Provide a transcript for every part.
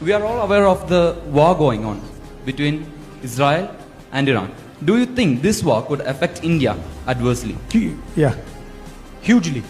We are all aware of the war going on between Israel and Iran. Do you think this war could affect India adversely? Yeah, hugely.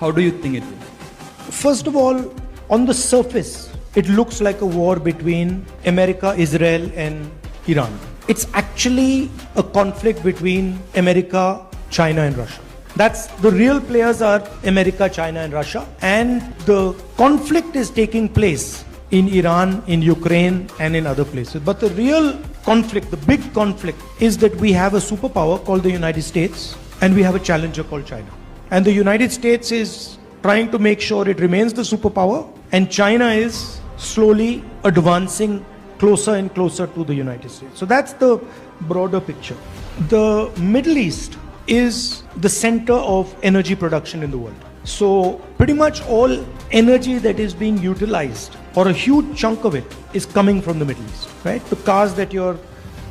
How do you think it will? First of all, on the surface, it looks like a war between America, Israel, and Iran. It's actually a conflict between America, China, and Russia. That's the real players are America, China, and Russia. And the conflict is taking place in Iran, in Ukraine, and in other places. But the real conflict, the big conflict, is that we have a superpower called the United States, and we have a challenger called China. And the United States is trying to make sure it remains the superpower, and China is slowly advancing closer and closer to the United States. So that's the broader picture. The Middle East is the center of energy production in the world. So pretty much all energy that is being utilized, or a huge chunk of it, is coming from the Middle East, right? The cars that you're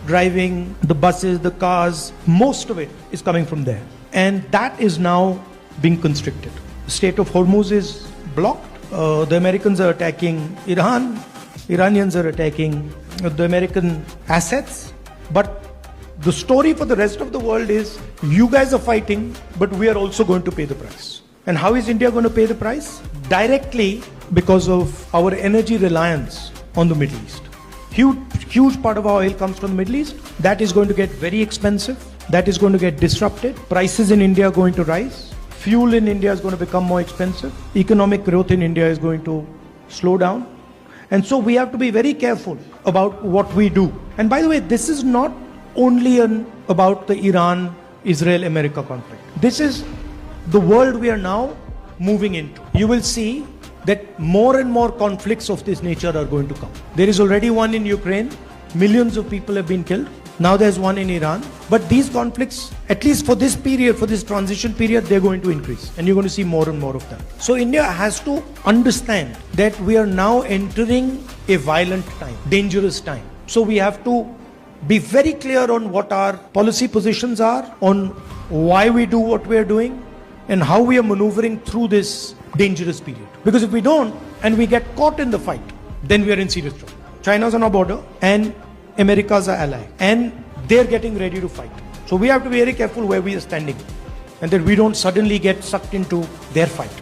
driving, the buses, the cars, most of it is coming from there. And that is now being constricted. The Strait of Hormuz is blocked. The Americans are attacking Iran. Iranians are attacking the American assets. But the story for the rest of the world is, you guys are fighting, but we are also going to pay the price. And how is India going to pay the price? Directly because of our energy reliance on the Middle East. Huge part of our oil comes from the Middle East. That is going to get very expensive. That is going to get disrupted. Prices in India are going to rise. Fuel in India is going to become more expensive. Economic growth in India is going to slow down. And so we have to be very careful about what we do. And by the way, this is not only about the Iran-Israel-America conflict. This is the world we are now moving into. You will see that more and more conflicts of this nature are going to come. There is already one in Ukraine. Millions of people have been killed. Now there's one in Iran. But these conflicts, at least for this period, for this transition period, they're going to increase. And you're going to see more and more of them. So India has to understand that we are now entering a violent time, dangerous time. So we have to be very clear on what our policy positions are, on why we do what we are doing, and how we are maneuvering through this dangerous period. Because if we don't, and we get caught in the fight, then we are in serious trouble. China's on our border, and America's our ally, and they're getting ready to fight. So we have to be very careful where we are standing, and that we don't suddenly get sucked into their fight.